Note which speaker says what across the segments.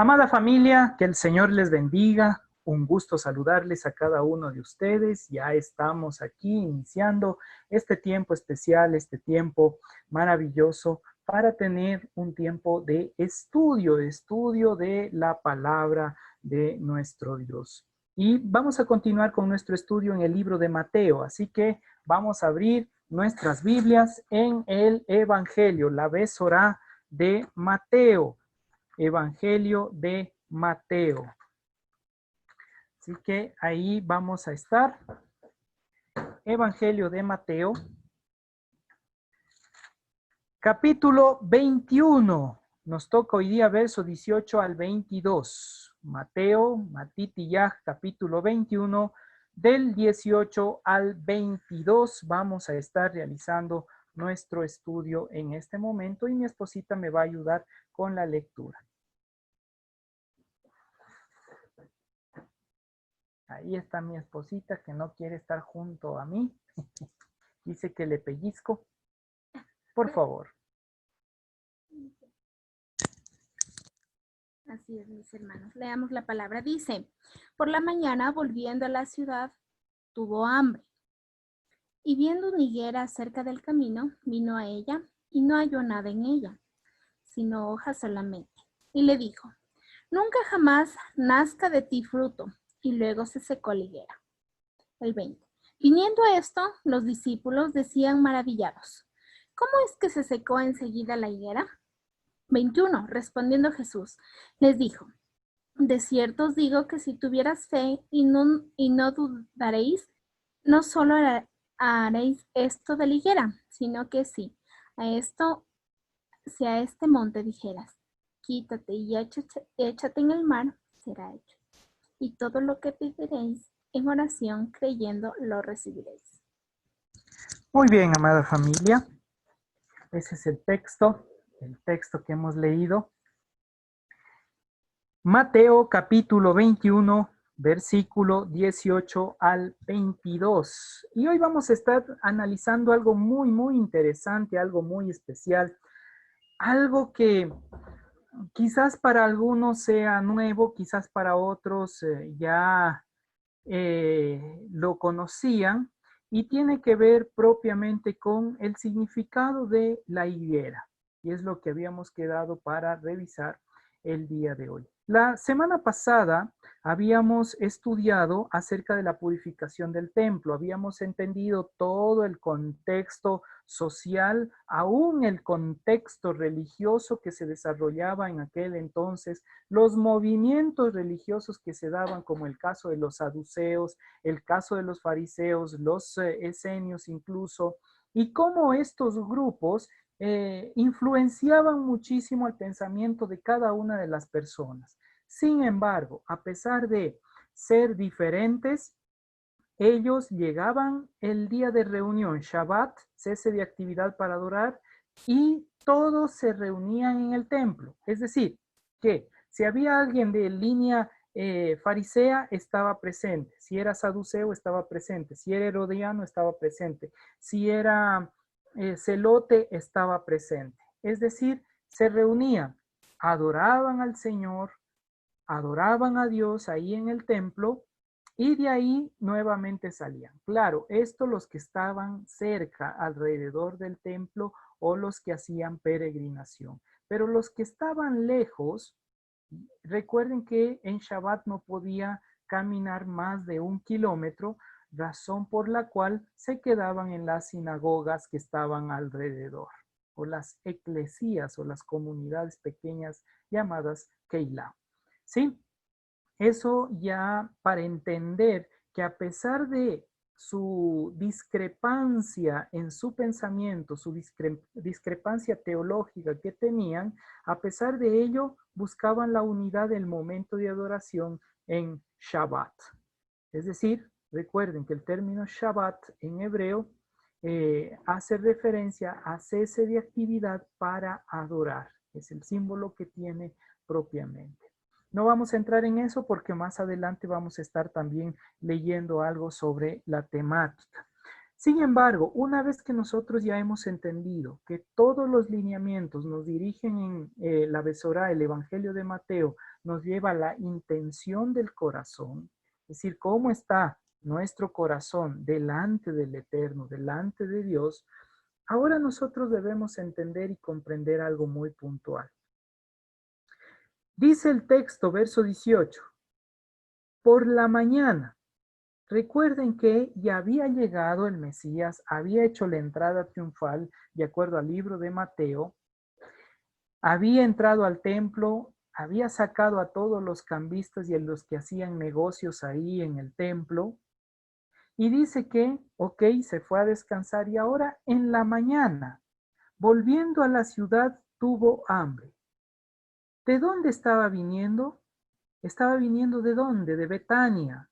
Speaker 1: Amada familia, que el Señor les bendiga. Un gusto saludarles a cada uno de ustedes. Ya estamos aquí iniciando este tiempo especial, este tiempo maravilloso para tener un tiempo de estudio de la palabra de nuestro Dios. Y vamos a continuar con nuestro estudio en el libro de Mateo. Así que vamos a abrir nuestras Biblias en el Evangelio, la Besorá de Mateo. Evangelio de Mateo. Así que ahí vamos a estar. Evangelio de Mateo. Capítulo 21. Nos toca hoy día verso 18 al 22. Mateo, Matitiyah, capítulo 21, del 18 al 22. Vamos a estar realizando nuestro estudio en este momento y mi esposita me va a ayudar con la lectura. Ahí está mi esposita que no quiere estar junto a mí. Dice que le pellizco. Por favor.
Speaker 2: Así es, mis hermanos. Leamos la palabra. Dice, por la mañana, volviendo a la ciudad, tuvo hambre. Y viendo una higuera cerca del camino, vino a ella y no halló nada en ella, sino hojas solamente. Y le dijo, nunca jamás nazca de ti fruto. Y luego se secó la higuera. El 20. Viniendo a esto, los discípulos decían maravillados, ¿cómo es que se secó enseguida la higuera? 21. Respondiendo Jesús, les dijo, de cierto os digo que si tuvieras fe y no dudaréis, no solo haréis esto de la higuera, sino que si a este monte dijeras, quítate y échate en el mar, será hecho. Y todo lo que pediréis en oración creyendo lo recibiréis.
Speaker 1: Muy bien, amada familia. Ese es el texto que hemos leído. Mateo capítulo 21, versículo 18 al 22. Y hoy vamos a estar analizando algo muy interesante, algo muy especial, algo que quizás para algunos sea nuevo, quizás para otros ya lo conocían, y tiene que ver propiamente con el significado de la higuera. Y es lo que habíamos quedado para revisar el día de hoy. La semana pasada habíamos estudiado acerca de la purificación del templo, habíamos entendido todo el contexto social, aún el contexto religioso que se desarrollaba en aquel entonces, los movimientos religiosos que se daban, como el caso de los saduceos, el caso de los fariseos, los esenios incluso, y cómo estos grupos influenciaban muchísimo el pensamiento de cada una de las personas. Sin embargo, a pesar de ser diferentes, ellos llegaban el día de reunión, Shabbat, cese de actividad para adorar, y todos se reunían en el templo. Es decir, que si había alguien de línea farisea, estaba presente. Si era saduceo, estaba presente. Si era herodiano, estaba presente. Si era celote, estaba presente. Es decir, se reunían, adoraban al Señor, adoraban a Dios ahí en el templo y de ahí nuevamente salían. Claro, esto los que estaban cerca, alrededor del templo o los que hacían peregrinación. Pero los que estaban lejos, recuerden que en Shabbat no podía caminar más de 1 kilómetro, razón por la cual se quedaban en las sinagogas que estaban alrededor, o las eclesías o las comunidades pequeñas llamadas Keilah. ¿Sí? Eso ya para entender que a pesar de su discrepancia en su pensamiento, su discrepancia teológica que tenían, a pesar de ello buscaban la unidad del momento de adoración en Shabbat. Es decir, recuerden que el término Shabbat en hebreo hace referencia a cese de actividad para adorar. Es el símbolo que tiene propiamente. No vamos a entrar en eso porque más adelante vamos a estar también leyendo algo sobre la temática. Sin embargo, una vez que nosotros ya hemos entendido que todos los lineamientos nos dirigen en la Besorá, el Evangelio de Mateo, nos lleva a la intención del corazón, es decir, cómo está nuestro corazón delante del Eterno, delante de Dios, ahora nosotros debemos entender y comprender algo muy puntual. Dice el texto, verso 18, por la mañana. Recuerden que ya había llegado el Mesías, había hecho la entrada triunfal, de acuerdo al libro de Mateo, había entrado al templo, había sacado a todos los cambistas y a los que hacían negocios ahí en el templo, y dice que, ok, se fue a descansar y ahora en la mañana, volviendo a la ciudad, tuvo hambre. ¿De dónde estaba viniendo? Estaba viniendo ¿de dónde? De Betania.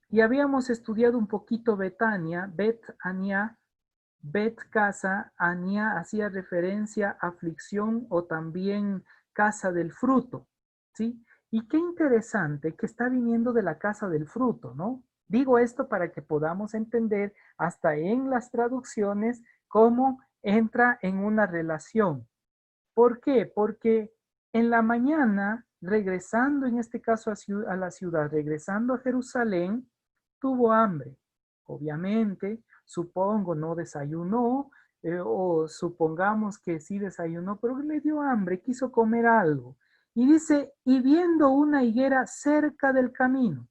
Speaker 1: Y habíamos estudiado un poquito Betania, Bet-Ania, Bet casa, Ania hacía referencia a aflicción o también casa del fruto, ¿sí? Y qué interesante que está viniendo de la casa del fruto, ¿no? Digo esto para que podamos entender hasta en las traducciones cómo entra en una relación. ¿Por qué? Porque en la mañana, regresando en este caso a la ciudad, regresando a Jerusalén, tuvo hambre. Obviamente, supongo no desayunó, o supongamos que sí desayunó, pero le dio hambre, quiso comer algo. Y dice, y viendo una higuera cerca del camino.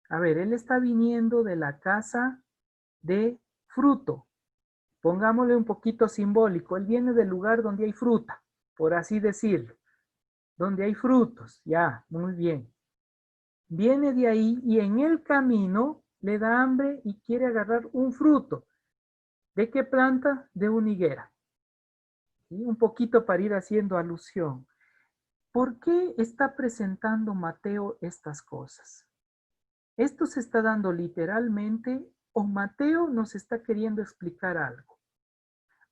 Speaker 1: A ver, él está viniendo de la casa de fruto. Pongámosle un poquito simbólico. Él viene del lugar donde hay fruta, por así decirlo. Donde hay frutos. Ya, muy bien. Viene de ahí y en el camino le da hambre y quiere agarrar un fruto. ¿De qué planta? De una higuera. ¿Sí? Un poquito para ir haciendo alusión. ¿Por qué está presentando Mateo estas cosas? ¿Esto se está dando literalmente o Mateo nos está queriendo explicar algo?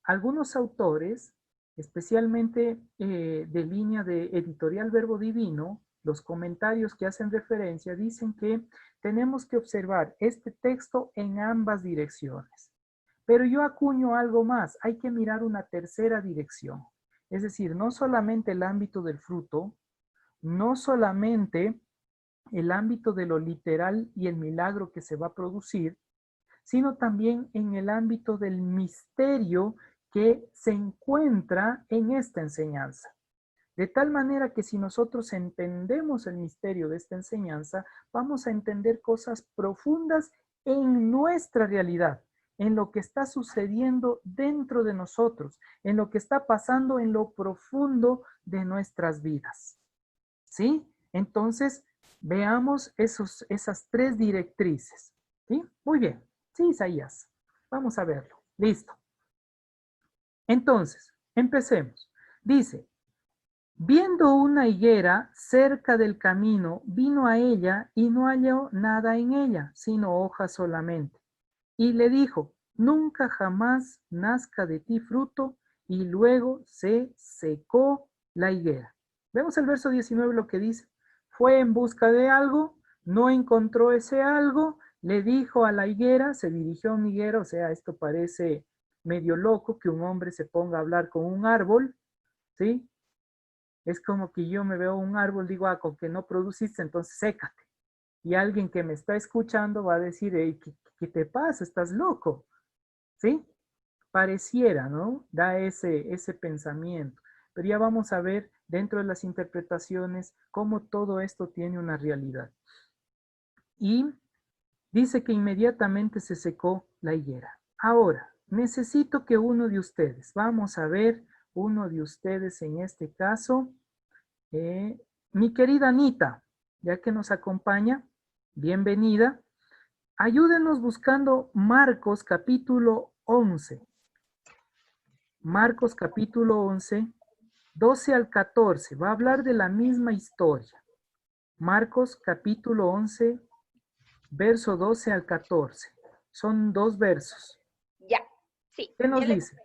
Speaker 1: Algunos autores, especialmente de línea de Editorial Verbo Divino, los comentarios que hacen referencia dicen que tenemos que observar este texto en ambas direcciones. Pero yo acuño algo más, hay que mirar una tercera dirección. Es decir, no solamente el ámbito del fruto, no solamente el ámbito de lo literal y el milagro que se va a producir, sino también en el ámbito del misterio que se encuentra en esta enseñanza. De tal manera que si nosotros entendemos el misterio de esta enseñanza, vamos a entender cosas profundas en nuestra realidad, en lo que está sucediendo dentro de nosotros, en lo que está pasando en lo profundo de nuestras vidas. ¿Sí? Entonces, veamos esas tres directrices. ¿Sí? Muy bien. Sí, Isaías. Vamos a verlo. Listo. Entonces, empecemos. Dice, viendo una higuera cerca del camino, vino a ella y no halló nada en ella, sino hojas solamente. Y le dijo, nunca jamás nazca de ti fruto, y luego se secó la higuera. Vemos el verso 19 lo que dice. Fue en busca de algo, no encontró ese algo, le dijo a la higuera, se dirigió a una higuera, o sea, esto parece medio loco que un hombre se ponga a hablar con un árbol, ¿sí? Es como que yo me veo un árbol, digo, ah, con que no produciste, entonces sécate. Y alguien que me está escuchando va a decir, hey, ¿qué te pasa? ¿Estás loco? ¿Sí? Pareciera, ¿no? Da ese pensamiento. Pero ya vamos a ver dentro de las interpretaciones cómo todo esto tiene una realidad. Y dice que inmediatamente se secó la higuera. Ahora, necesito que uno de ustedes, vamos a ver, uno de ustedes en este caso, mi querida Anita, ya que nos acompaña, bienvenida. Ayúdenos buscando Marcos capítulo 11. Marcos capítulo 11, 12 al 14. Va a hablar de la misma historia. Marcos capítulo 11, verso 12 al 14. Son dos versos.
Speaker 3: Ya, sí.
Speaker 1: ¿Qué nos dice?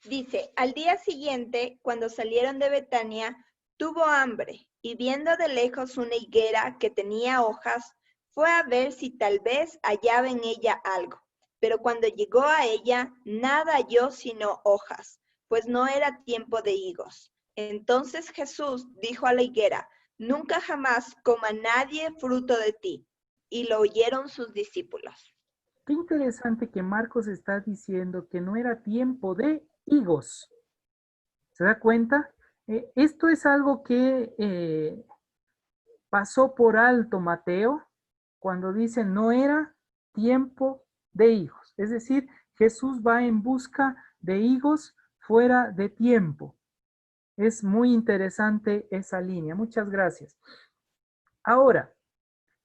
Speaker 3: Dice, al día siguiente, cuando salieron de Betania, tuvo hambre y viendo de lejos una higuera que tenía hojas, fue a ver si tal vez hallaba en ella algo. Pero cuando llegó a ella, nada halló sino hojas, pues no era tiempo de higos. Entonces Jesús dijo a la higuera: nunca jamás coma nadie fruto de ti. Y lo oyeron sus discípulos.
Speaker 1: Qué interesante que Marcos está diciendo que no era tiempo de higos. ¿Se da cuenta? Esto es algo que pasó por alto Mateo cuando dice no era tiempo de higos. Es decir, Jesús va en busca de higos fuera de tiempo. Es muy interesante esa línea. Muchas gracias. Ahora,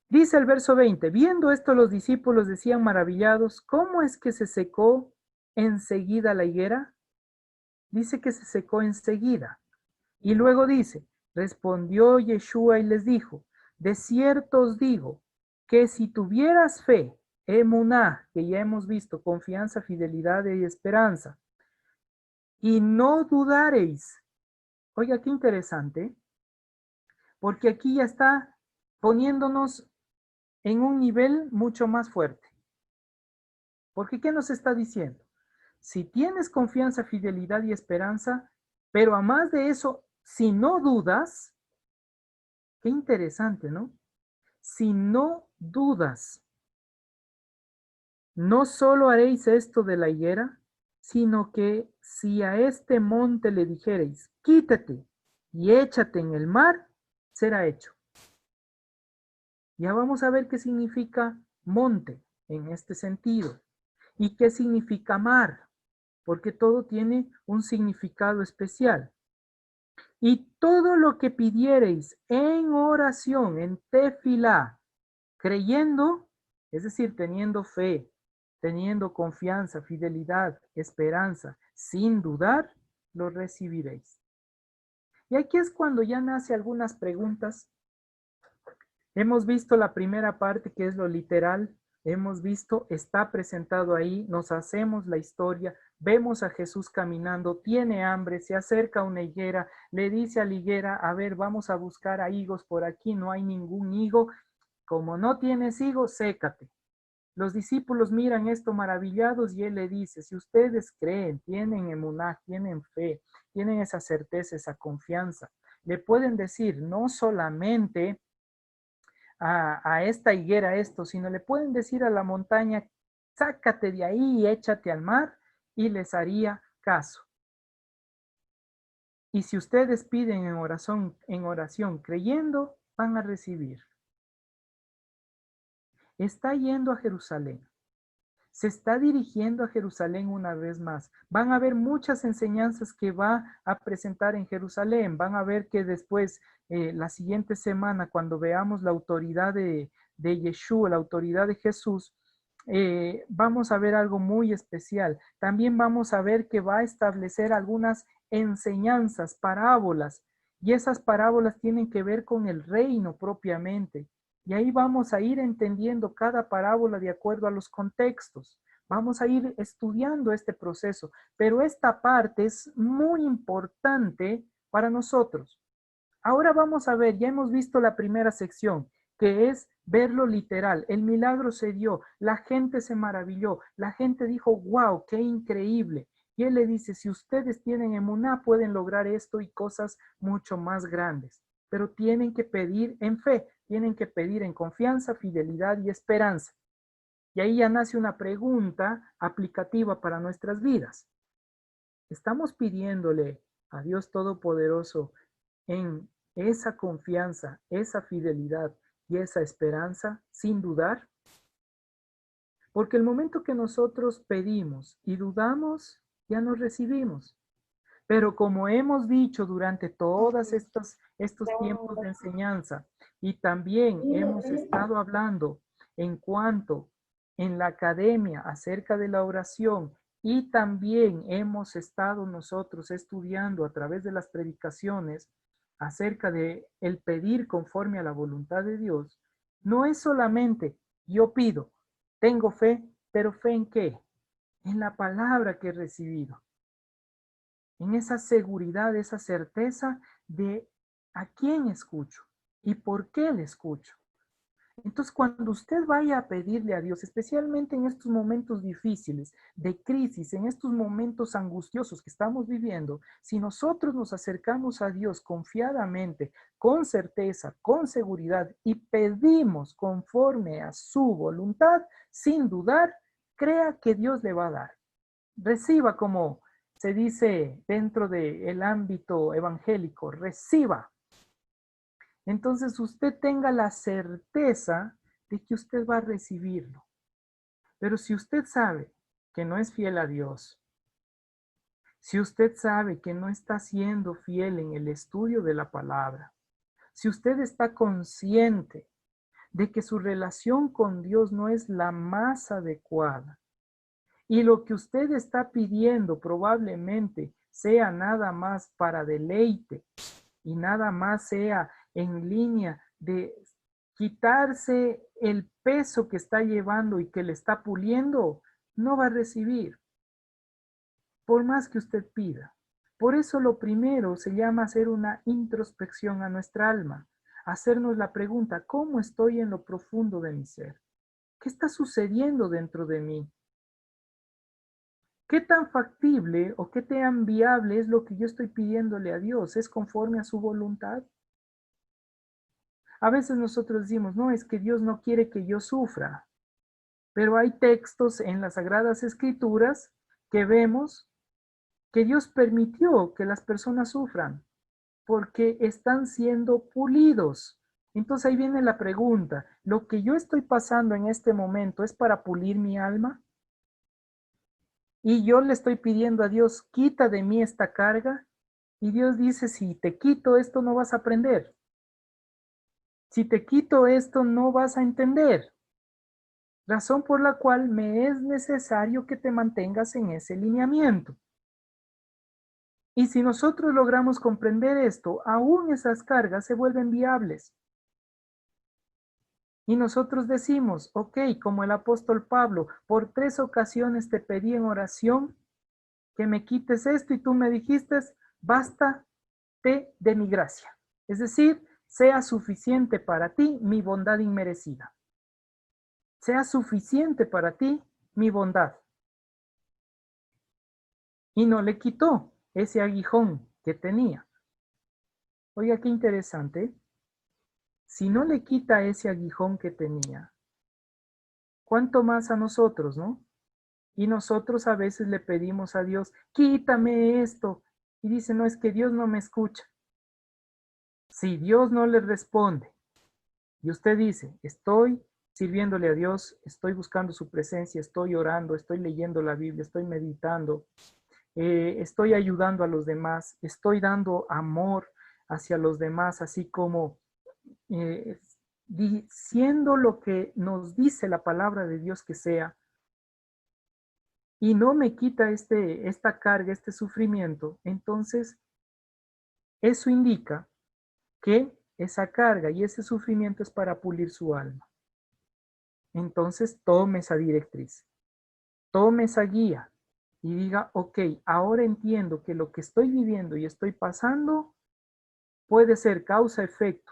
Speaker 1: dice el verso 20, viendo esto los discípulos decían maravillados, ¿cómo es que se secó enseguida la higuera? Dice que se secó enseguida. Y luego dice, respondió Yeshua y les dijo, de cierto os digo, que si tuvieras fe, emuná, que ya hemos visto, confianza, fidelidad y esperanza, y no dudareis. Oiga, qué interesante, porque aquí ya está poniéndonos en un nivel mucho más fuerte. Porque ¿qué nos está diciendo? Si tienes confianza, fidelidad y esperanza, pero a más de eso, si no dudas, qué interesante, ¿no? Si no dudas, no solo haréis esto de la higuera, sino que si a este monte le dijereis, quítate y échate en el mar, será hecho. Ya vamos a ver qué significa monte en este sentido y qué significa mar, porque todo tiene un significado especial. Y todo lo que pidiereis en oración, en tefilá, creyendo, es decir, teniendo fe, teniendo confianza, fidelidad, esperanza, sin dudar, lo recibiréis. Y aquí es cuando ya nace algunas preguntas. Hemos visto la primera parte, que es lo literal. Hemos visto, está presentado ahí, nos hacemos la historia, vemos a Jesús caminando, tiene hambre, se acerca a una higuera, le dice a la higuera, a ver, vamos a buscar a higos por aquí, no hay ningún higo, como no tienes higos, sécate. Los discípulos miran esto maravillados y él le dice, si ustedes creen, tienen emuná, tienen fe, tienen esa certeza, esa confianza, le pueden decir no solamente a esta higuera esto, sino le pueden decir a la montaña, sácate de ahí y échate al mar, y les haría caso. Y si ustedes piden en oración creyendo, van a recibir. Está yendo a Jerusalén. Se está dirigiendo a Jerusalén una vez más. Van a haber muchas enseñanzas que va a presentar en Jerusalén. Van a ver que después, la siguiente semana, cuando veamos la autoridad de Yeshua, la autoridad de Jesús, vamos a ver algo muy especial. También vamos a ver que va a establecer algunas enseñanzas, parábolas, y esas parábolas tienen que ver con el reino propiamente. Y ahí vamos a ir entendiendo cada parábola de acuerdo a los contextos. Vamos a ir estudiando este proceso, pero esta parte es muy importante para nosotros. Ahora vamos a ver, ya hemos visto la primera sección, que es verlo literal. El milagro se dio, la gente se maravilló, la gente dijo, wow, qué increíble. Y él le dice, si ustedes tienen emuná, pueden lograr esto y cosas mucho más grandes, pero tienen que pedir en fe, tienen que pedir en confianza, fidelidad y esperanza. Y ahí ya nace una pregunta aplicativa para nuestras vidas. ¿Estamos pidiéndole a Dios Todopoderoso en esa confianza, esa fidelidad y esa esperanza sin dudar? Porque el momento que nosotros pedimos y dudamos, ya no recibimos. Pero como hemos dicho durante todos estos tiempos de enseñanza y también hemos estado hablando en cuanto en la academia acerca de la oración y también hemos estado nosotros estudiando a través de las predicaciones acerca de el pedir conforme a la voluntad de Dios, no es solamente yo pido, tengo fe, pero ¿fe en qué? En la palabra que he recibido, en esa seguridad, esa certeza de a quién escucho y por qué le escucho. Entonces, cuando usted vaya a pedirle a Dios, especialmente en estos momentos difíciles, de crisis, en estos momentos angustiosos que estamos viviendo, si nosotros nos acercamos a Dios confiadamente, con certeza, con seguridad y pedimos conforme a su voluntad, sin dudar, crea que Dios le va a dar. Reciba, como se dice dentro del ámbito evangélico, reciba. Entonces usted tenga la certeza de que usted va a recibirlo. Pero si usted sabe que no es fiel a Dios, si usted sabe que no está siendo fiel en el estudio de la palabra, si usted está consciente de que su relación con Dios no es la más adecuada y lo que usted está pidiendo probablemente sea nada más para deleite y nada más sea en línea de quitarse el peso que está llevando y que le está puliendo, no va a recibir, por más que usted pida. Por eso lo primero se llama hacer una introspección a nuestra alma, hacernos la pregunta, ¿cómo estoy en lo profundo de mi ser? ¿Qué está sucediendo dentro de mí? ¿Qué tan factible o qué tan viable es lo que yo estoy pidiéndole a Dios? ¿Es conforme a su voluntad? A veces nosotros decimos, no, es que Dios no quiere que yo sufra, pero hay textos en las Sagradas Escrituras que vemos que Dios permitió que las personas sufran porque están siendo pulidos. Entonces ahí viene la pregunta, ¿lo que yo estoy pasando en este momento es para pulir mi alma? Y yo le estoy pidiendo a Dios, quita de mí esta carga. Y Dios dice, si te quito esto no vas a aprender. Si te quito esto no vas a entender. Razón por la cual me es necesario que te mantengas en ese lineamiento. Y si nosotros logramos comprender esto, aún esas cargas se vuelven viables. Y nosotros decimos, ok, como el apóstol Pablo, por 3 ocasiones te pedí en oración que me quites esto y tú me dijiste, bástate de mi gracia. Es decir, sea suficiente para ti mi bondad inmerecida. Sea suficiente para ti mi bondad. Y no le quitó ese aguijón que tenía. Oiga, qué interesante. Si no le quita ese aguijón que tenía, ¿cuánto más a nosotros, no? Y nosotros a veces le pedimos a Dios, quítame esto. Y dice, no, es que Dios no me escucha. Si Dios no le responde y usted dice, estoy sirviéndole a Dios, estoy buscando su presencia, estoy orando, estoy leyendo la Biblia, estoy meditando, estoy ayudando a los demás, estoy dando amor hacia los demás, así como diciendo lo que nos dice la palabra de Dios que sea, y no me quita esta carga, este sufrimiento, entonces eso indica que esa carga y ese sufrimiento es para pulir su alma. Entonces tome esa directriz, tome esa guía y diga, ok, ahora entiendo que lo que estoy viviendo y estoy pasando puede ser causa-efecto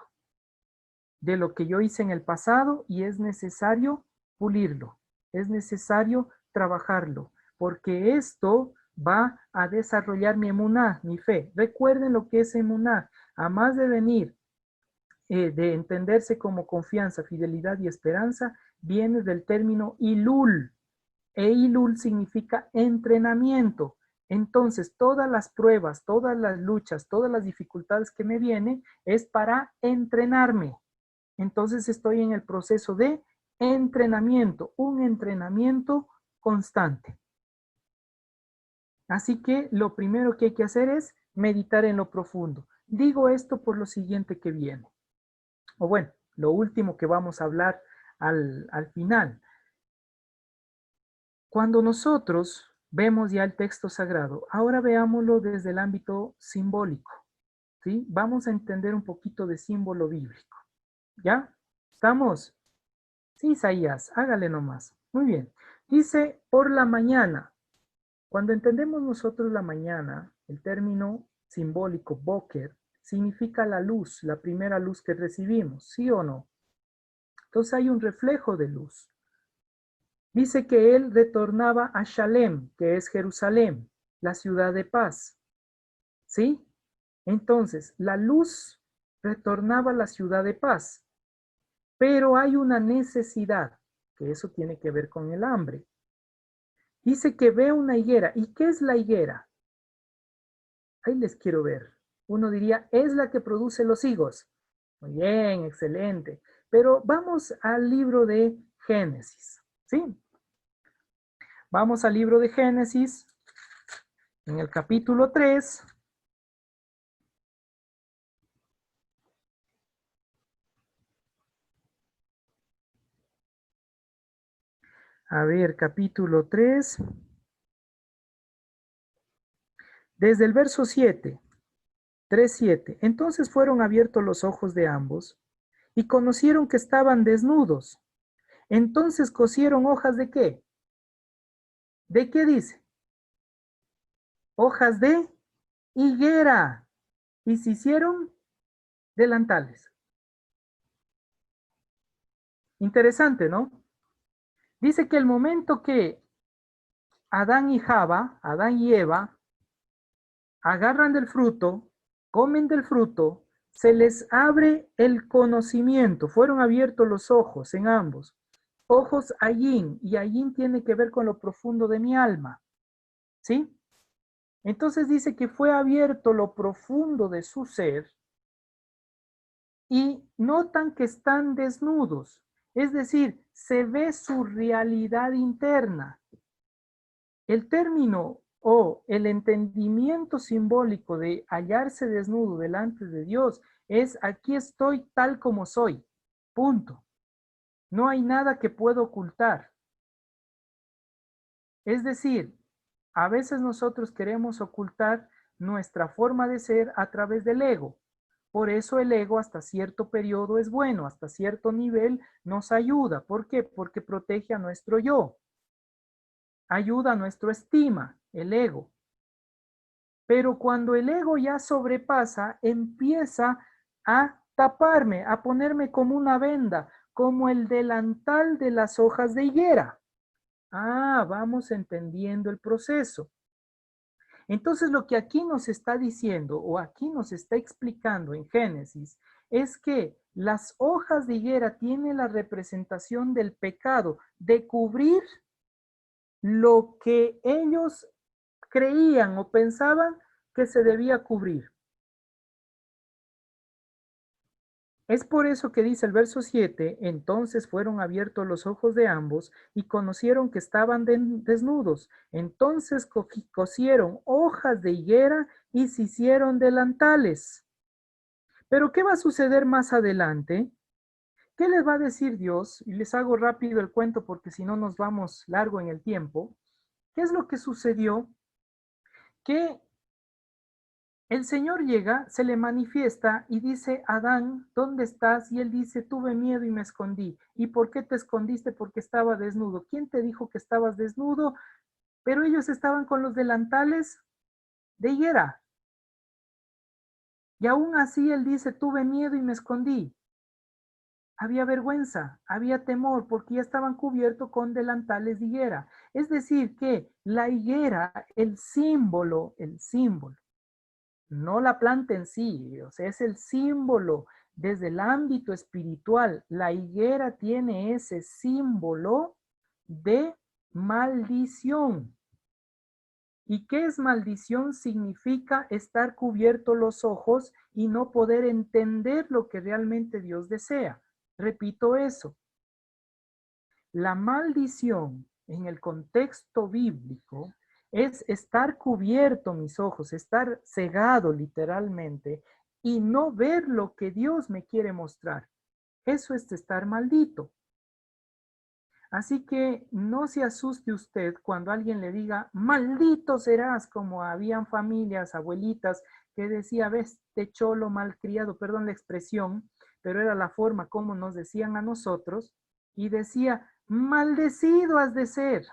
Speaker 1: de lo que yo hice en el pasado y es necesario pulirlo, es necesario trabajarlo, porque esto va a desarrollar mi emuná, mi fe. Recuerden lo que es emuná, a más de venir, de entenderse como confianza, fidelidad y esperanza, viene del término ilul, e ilul significa entrenamiento. Entonces, todas las pruebas, todas las luchas, todas las dificultades que me vienen es para entrenarme. Entonces estoy en el proceso de entrenamiento, un entrenamiento constante. Así que lo primero que hay que hacer es meditar en lo profundo. Digo esto por lo siguiente que viene. O bueno, lo último que vamos a hablar al final. Cuando nosotros vemos ya el texto sagrado, ahora veámoslo desde el ámbito simbólico. ¿Sí? Vamos a entender un poquito de símbolo bíblico. ¿Ya? ¿Estamos? Sí, Isaías, hágale nomás. Muy bien. Dice, por la mañana. Cuando entendemos nosotros la mañana, el término simbólico Boker significa la luz, la primera luz que recibimos, ¿sí o no? Entonces hay un reflejo de luz. Dice que él retornaba a Shalem, que es Jerusalén, la ciudad de paz. ¿Sí? Entonces, la luz retornaba a la ciudad de paz. Pero hay una necesidad, que eso tiene que ver con el hambre. Dice que ve una higuera. ¿Y qué es la higuera? Ahí les quiero ver. Uno diría, es la que produce los higos. Muy bien, excelente. Pero vamos al libro de Génesis, ¿sí? Vamos al libro de Génesis, en el capítulo 3. A ver, capítulo 3. Desde el verso 7. 3:7. Entonces fueron abiertos los ojos de ambos y conocieron que estaban desnudos. Entonces cosieron hojas de ¿qué? ¿De qué dice? Hojas de higuera. Y se hicieron delantales. Interesante, ¿no? Dice que el momento que Adán y Eva, agarran del fruto, comen del fruto, se les abre el conocimiento. Fueron abiertos los ojos en ambos. Ojos Ayin, y Ayin tiene que ver con lo profundo de mi alma. ¿Sí? Entonces dice que fue abierto lo profundo de su ser y notan que están desnudos. Es decir, se ve su realidad interna. El término o el entendimiento simbólico de hallarse desnudo delante de Dios es aquí estoy tal como soy. Punto. No hay nada que pueda ocultar. Es decir, a veces nosotros queremos ocultar nuestra forma de ser a través del ego. Por eso el ego hasta cierto periodo es bueno, hasta cierto nivel nos ayuda. ¿Por qué? Porque protege a nuestro yo. Ayuda a nuestra estima, el ego. Pero cuando el ego ya sobrepasa, empieza a taparme, a ponerme como una venda, como el delantal de las hojas de higuera. Ah, vamos entendiendo el proceso. Entonces lo que aquí nos está diciendo o aquí nos está explicando en Génesis es que las hojas de higuera tienen la representación del pecado, de cubrir lo que ellos creían o pensaban que se debía cubrir. Es por eso que dice el verso 7, entonces fueron abiertos los ojos de ambos y conocieron que estaban desnudos. Entonces cosieron hojas de higuera y se hicieron delantales. Pero ¿qué va a suceder más adelante? ¿Qué les va a decir Dios? Y les hago rápido el cuento porque si no nos vamos largo en el tiempo. ¿Qué es lo que sucedió? Que el Señor llega, se le manifiesta y dice, Adán, ¿dónde estás? Y él dice, tuve miedo y me escondí. ¿Y por qué te escondiste? Porque estaba desnudo. ¿Quién te dijo que estabas desnudo? Pero ellos estaban con los delantales de higuera. Y aún así él dice, tuve miedo y me escondí. Había vergüenza, había temor, porque ya estaban cubiertos con delantales de higuera. Es decir, que la higuera, el símbolo, no la planta en sí, o sea, es el símbolo desde el ámbito espiritual. La higuera tiene ese símbolo de maldición. ¿Y qué es maldición? Significa estar cubiertos los ojos y no poder entender lo que realmente Dios desea. Repito eso. La maldición en el contexto bíblico es estar cubierto mis ojos, estar cegado literalmente y no ver lo que Dios me quiere mostrar. Eso es estar maldito. Así que no se asuste usted cuando alguien le diga, maldito serás, como habían familias, abuelitas, que decía, ves, te cholo malcriado, perdón la expresión, pero era la forma como nos decían a nosotros, y decía, maldecido has de ser.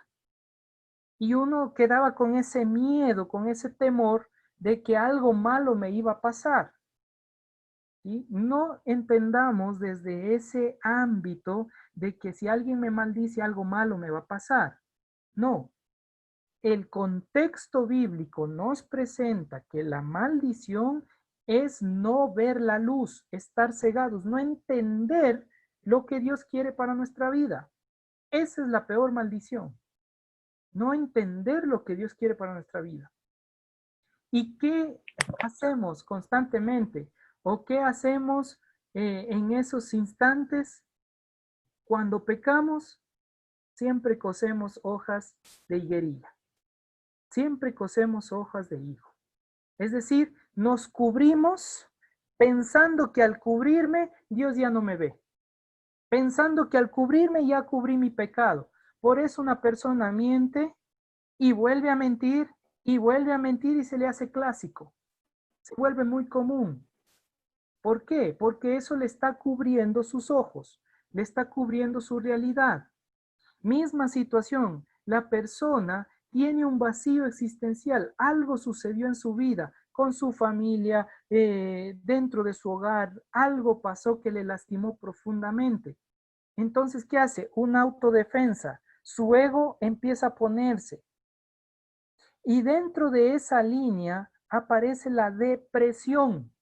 Speaker 1: Y uno quedaba con ese miedo, con ese temor de que algo malo me iba a pasar. ¿sí? No entendamos desde ese ámbito de que si alguien me maldice algo malo me va a pasar. No, el contexto bíblico nos presenta que la maldición es no ver la luz, estar cegados, no entender lo que Dios quiere para nuestra vida. Esa es la peor maldición, no entender lo que Dios quiere para nuestra vida. ¿Y qué hacemos constantemente? ¿O qué hacemos en esos instantes? Cuando pecamos, siempre cosemos hojas de higuerilla. Siempre cosemos hojas de higo. Es decir, nos cubrimos pensando que al cubrirme, Dios ya no me ve. Pensando que al cubrirme ya cubrí mi pecado. Por eso una persona miente y vuelve a mentir y vuelve a mentir y se le hace clásico. Se vuelve muy común. ¿Por qué? Porque eso le está cubriendo sus ojos, le está cubriendo su realidad. Misma situación, la persona tiene un vacío existencial, algo sucedió en su vida, con su familia, dentro de su hogar, algo pasó que le lastimó profundamente. Entonces, ¿qué hace? Una autodefensa. Su ego empieza a ponerse. Y dentro de esa línea aparece la depresión,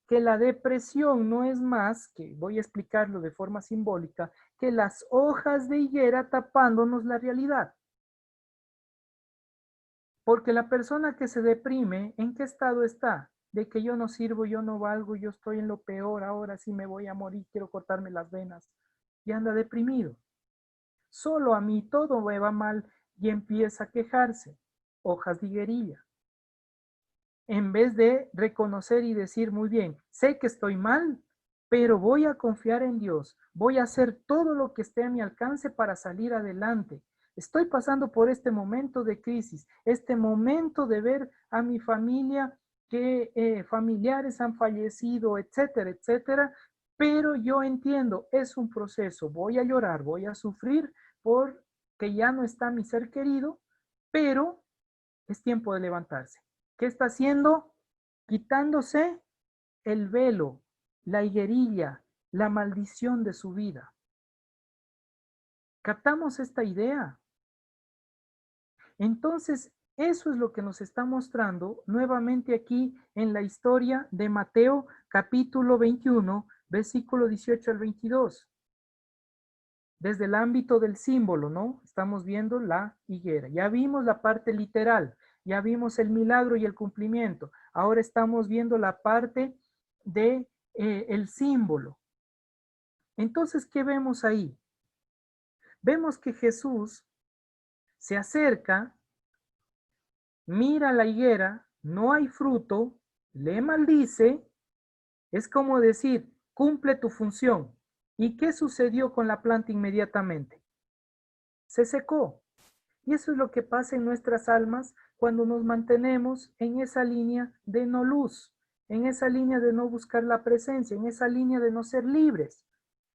Speaker 1: que la depresión no es más, que voy a explicarlo de forma simbólica, que las hojas de higuera tapándonos la realidad. Porque la persona que se deprime, ¿en qué estado está? De que yo no sirvo, yo no valgo, yo estoy en lo peor, ahora sí me voy a morir, quiero cortarme las venas. Y anda deprimido. Solo a mí todo me va mal y empieza a quejarse. Hojas de higuerilla. En vez de reconocer y decir, muy bien, sé que estoy mal, pero voy a confiar en Dios, voy a hacer todo lo que esté a mi alcance para salir adelante. Estoy pasando por este momento de crisis, este momento de ver a mi familia que familiares han fallecido, etcétera, etcétera, pero yo entiendo, es un proceso, voy a llorar, voy a sufrir porque ya no está mi ser querido, pero es tiempo de levantarse. ¿Qué está haciendo? Quitándose el velo, la higuerilla, la maldición de su vida. ¿Captamos esta idea? Entonces, eso es lo que nos está mostrando nuevamente aquí en la historia de Mateo capítulo 21, versículo 18 al 22. Desde el ámbito del símbolo, ¿no? Estamos viendo la higuera. Ya vimos la parte literal, ya vimos el milagro y el cumplimiento. Ahora estamos viendo la parte de el símbolo. Entonces, ¿qué vemos ahí? Vemos que Jesús se acerca, mira la higuera, no hay fruto, le maldice, es como decir, cumple tu función. ¿Y qué sucedió con la planta inmediatamente? Se secó. Y eso es lo que pasa en nuestras almas cuando nos mantenemos en esa línea de no luz, en esa línea de no buscar la presencia, en esa línea de no ser libres.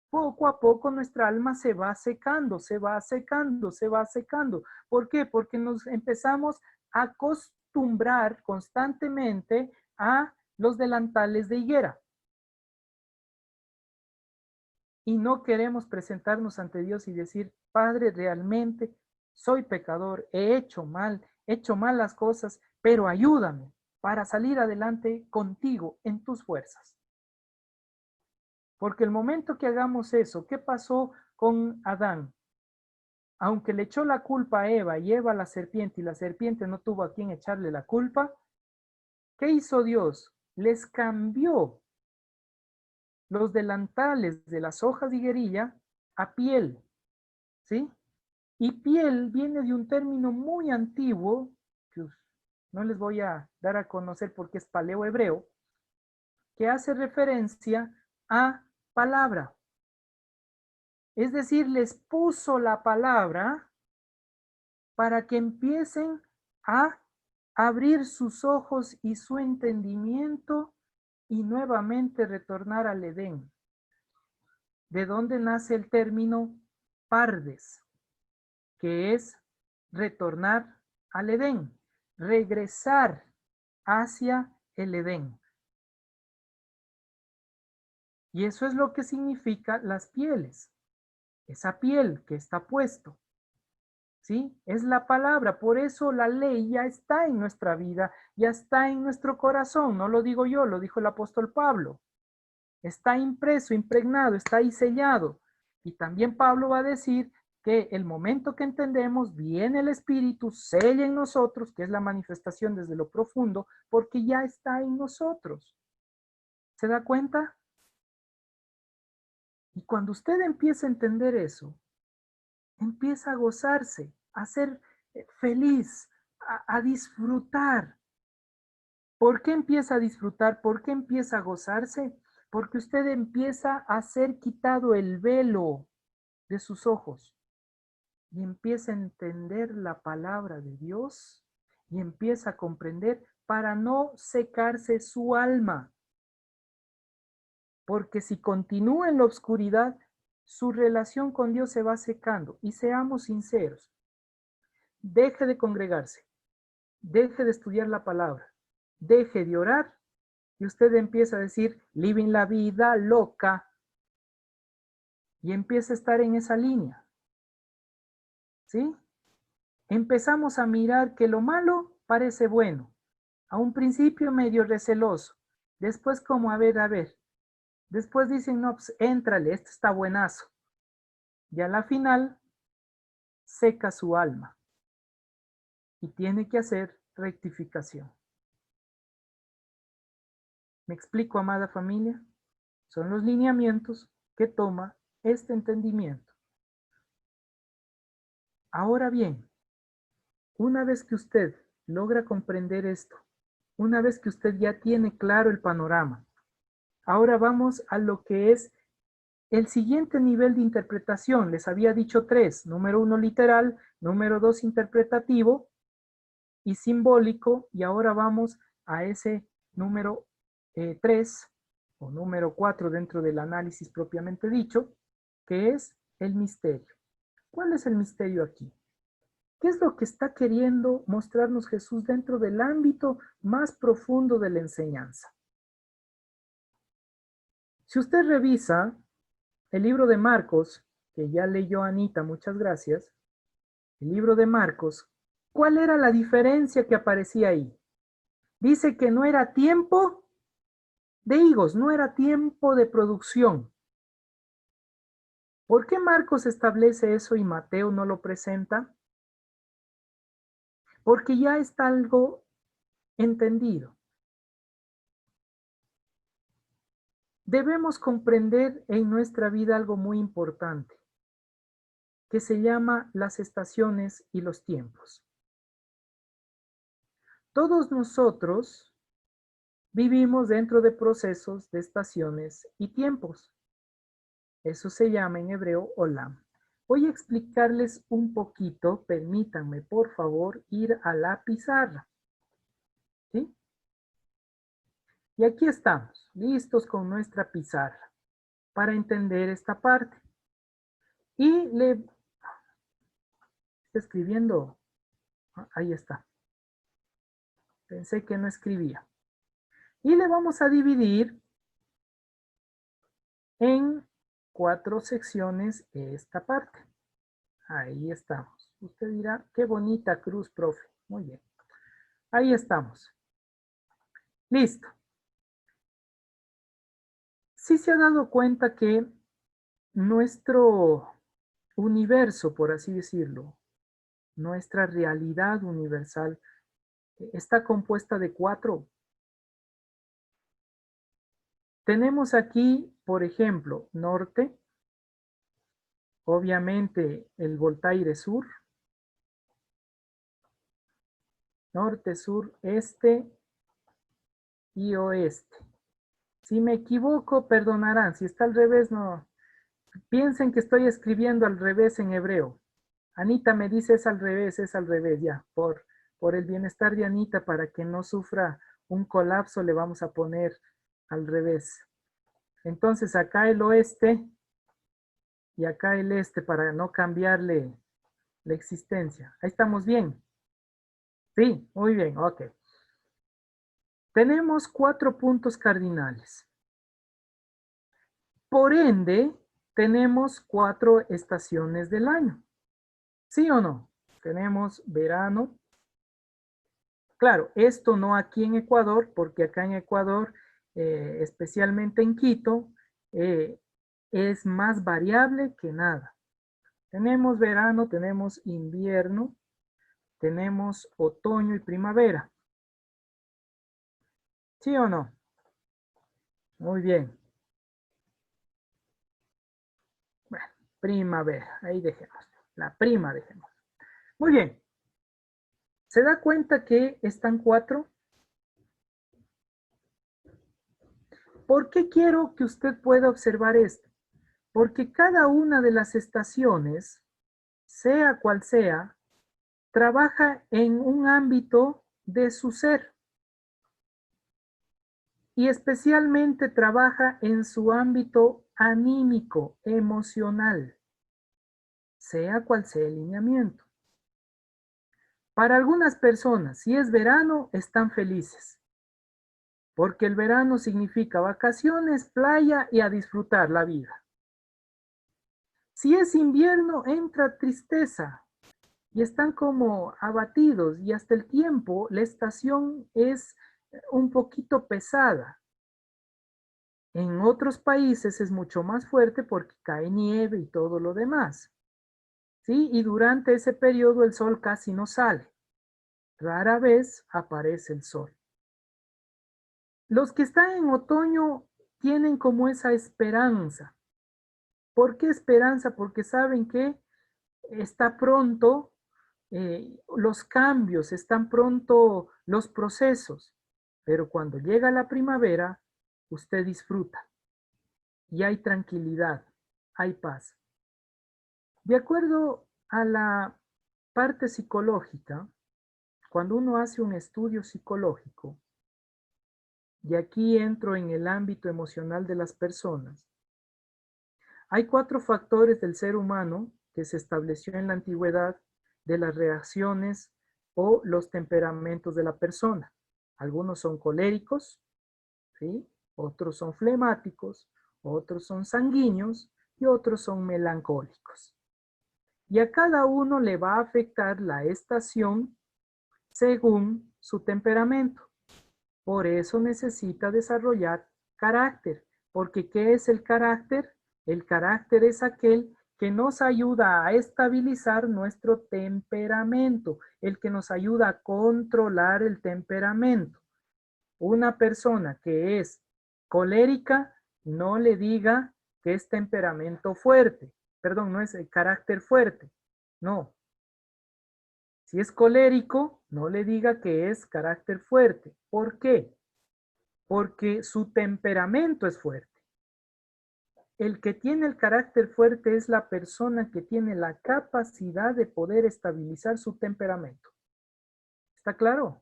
Speaker 1: Poco a poco nuestra alma se va secando, se va secando, se va secando. ¿Por qué? Porque nos empezamos a acostumbrar constantemente a los delantales de higuera. Y no queremos presentarnos ante Dios y decir, Padre, realmente soy pecador, he hecho mal las cosas, pero ayúdame para salir adelante contigo en tus fuerzas. Porque el momento que hagamos eso, ¿qué pasó con Adán? Aunque le echó la culpa a Eva y Eva a la serpiente y la serpiente no tuvo a quien echarle la culpa, ¿qué hizo Dios? Les cambió los delantales de las hojas de higuerilla a piel, ¿sí? Y piel viene de un término muy antiguo, que no les voy a dar a conocer porque es paleo-hebreo, que hace referencia a palabra. Es decir, les puso la palabra para que empiecen a abrir sus ojos y su entendimiento y nuevamente retornar al Edén. ¿De dónde nace el término pardes? Que es retornar al Edén, regresar hacia el Edén. Y eso es lo que significa las pieles. Esa piel que está puesto. ¿Sí? Es la palabra. Por eso la ley ya está en nuestra vida, ya está en nuestro corazón. No lo digo yo, lo dijo el apóstol Pablo. Está impreso, impregnado, está ahí sellado. Y también Pablo va a decir que el momento que entendemos, viene el Espíritu, sella en nosotros, que es la manifestación desde lo profundo, porque ya está en nosotros. ¿Se da cuenta? Y cuando usted empieza a entender eso, empieza a gozarse, a ser feliz, a disfrutar. ¿Por qué empieza a disfrutar? ¿Por qué empieza a gozarse? Porque usted empieza a ser quitado el velo de sus ojos y empieza a entender la palabra de Dios y empieza a comprender para no secarse su alma. Porque si continúa en la oscuridad, su relación con Dios se va secando. Y seamos sinceros, deje de congregarse, deje de estudiar la palabra, deje de orar y usted empieza a decir, living la vida loca, y empieza a estar en esa línea. ¿Sí? Empezamos a mirar que lo malo parece bueno. A un principio medio receloso. Después como, a ver. Después dicen, no, pues éntrale, esto está buenazo. Y a la final, seca su alma. Y tiene que hacer rectificación. ¿Me explico, amada familia? Son los lineamientos que toma este entendimiento. Ahora bien, una vez que usted logra comprender esto, una vez que usted ya tiene claro el panorama, ahora vamos a lo que es el siguiente nivel de interpretación. Les había dicho 3. Número 1 literal, número 2 interpretativo y simbólico. Y ahora vamos a ese número 3 o número 4 dentro del análisis propiamente dicho, que es el misterio. ¿Cuál es el misterio aquí? ¿Qué es lo que está queriendo mostrarnos Jesús dentro del ámbito más profundo de la enseñanza? Si usted revisa el libro de Marcos, que ya leyó Anita, muchas gracias, el libro de Marcos, ¿cuál era la diferencia que aparecía ahí? Dice que no era tiempo de higos, no era tiempo de producción. ¿Por qué Marcos establece eso y Mateo no lo presenta? Porque ya está algo entendido. Debemos comprender en nuestra vida algo muy importante, que se llama las estaciones y los tiempos. Todos nosotros vivimos dentro de procesos de estaciones y tiempos. Eso se llama en hebreo olam. Voy a explicarles un poquito, permítanme por favor ir a la pizarra. ¿Sí? Y aquí estamos, listos con nuestra pizarra para entender esta parte. Y le está escribiendo, ahí está. Pensé que no escribía. Y le vamos a dividir en 4 secciones esta parte. Ahí estamos. Usted dirá, qué bonita cruz, profe. Muy bien. Ahí estamos. Listo. Sí se ha dado cuenta que nuestro universo, por así decirlo, nuestra realidad universal, está compuesta de 4. Tenemos aquí, por ejemplo, norte, obviamente el Voltaire sur, norte, sur, este y oeste. Si me equivoco, perdonarán. Si está al revés, no. Piensen que estoy escribiendo al revés en hebreo. Anita me dice es al revés, ya. Por el bienestar de Anita, para que no sufra un colapso, le vamos a poner al revés. Entonces acá el oeste y acá el este para no cambiarle la existencia. Ahí estamos bien. Sí, muy bien, ok. Tenemos 4 puntos cardinales. por ende, tenemos 4 estaciones del año. ¿Sí o no? Tenemos verano. Claro, esto no aquí en Ecuador, porque acá en Ecuador, especialmente en Quito, es más variable que nada. Tenemos verano, tenemos invierno, tenemos otoño y primavera. ¿Sí o no? Muy bien. Bueno, primavera, ahí dejemos. La prima dejemos. Muy bien. ¿Se da cuenta que están 4? ¿Por qué quiero que usted pueda observar esto? Porque cada una de las estaciones, sea cual sea, trabaja en un ámbito de su ser y especialmente trabaja en su ámbito anímico, emocional, sea cual sea el lineamiento. Para algunas personas, si es verano, están felices, porque el verano significa vacaciones, playa y a disfrutar la vida. Si es invierno, entra tristeza y están como abatidos y hasta el tiempo, la estación es un poquito pesada. En otros países es mucho más fuerte porque cae nieve y todo lo demás. ¿Sí? Y durante ese periodo el sol casi no sale. Rara vez aparece el sol. Los que están en otoño tienen como esa esperanza. ¿Por qué esperanza? Porque saben que está pronto los cambios, están pronto los procesos. Pero cuando llega la primavera, usted disfruta y hay tranquilidad, hay paz. De acuerdo a la parte psicológica, cuando uno hace un estudio psicológico, y aquí entro en el ámbito emocional de las personas, hay 4 factores del ser humano que se estableció en la antigüedad de las reacciones o los temperamentos de la persona. Algunos son coléricos, ¿sí? Otros son flemáticos, otros son sanguíneos y otros son melancólicos. Y a cada uno le va a afectar la estación según su temperamento. Por eso necesita desarrollar carácter, porque ¿qué es el carácter? El carácter es aquel que nos ayuda a estabilizar nuestro temperamento, el que nos ayuda a controlar el temperamento. Una persona que es colérica, no le diga que es temperamento fuerte, perdón, no es el carácter fuerte, no. Si es colérico, no le diga que es carácter fuerte. ¿Por qué? Porque su temperamento es fuerte. El que tiene el carácter fuerte es la persona que tiene la capacidad de poder estabilizar su temperamento. ¿Está claro?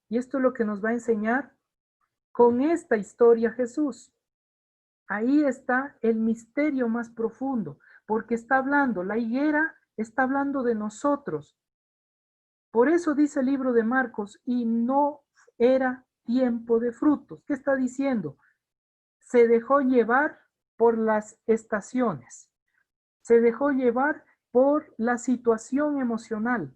Speaker 1: Y esto es lo que nos va a enseñar con esta historia Jesús. Ahí está el misterio más profundo, porque está hablando, la higuera está hablando de nosotros. Por eso dice el libro de Marcos, y no era tiempo de frutos. ¿Qué está diciendo? Se dejó llevar por las estaciones, se dejó llevar por la situación emocional.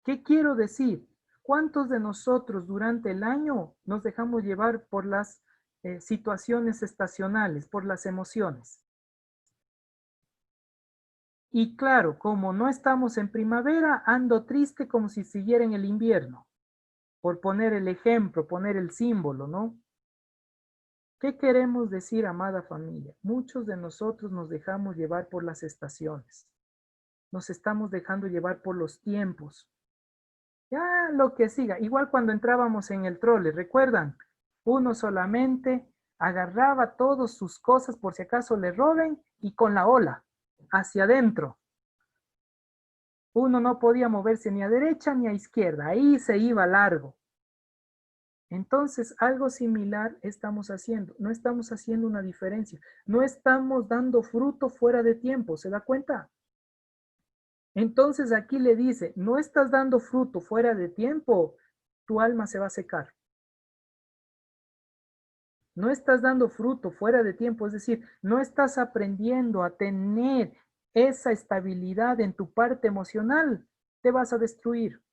Speaker 1: ¿Qué quiero decir? ¿Cuántos de nosotros durante el año nos dejamos llevar por las situaciones estacionales, por las emociones? Y claro, como no estamos en primavera, ando triste como si siguiera en el invierno, por poner el ejemplo, poner el símbolo, ¿no? ¿Qué queremos decir, amada familia? Muchos de nosotros nos dejamos llevar por las estaciones. Nos estamos dejando llevar por los tiempos. Ya lo que siga. Igual cuando entrábamos en el trole, ¿recuerdan? Uno solamente agarraba todas sus cosas por si acaso le roben y con la ola, hacia adentro. Uno no podía moverse ni a derecha ni a izquierda. Ahí se iba largo. Entonces, algo similar estamos haciendo. No estamos haciendo una diferencia. No estamos dando fruto fuera de tiempo. ¿Se da cuenta? Entonces aquí le dice, no estás dando fruto fuera de tiempo, tu alma se va a secar. no estás dando fruto fuera de tiempo, es decir, no estás aprendiendo a tener esa estabilidad en tu parte emocional, te vas a destruir.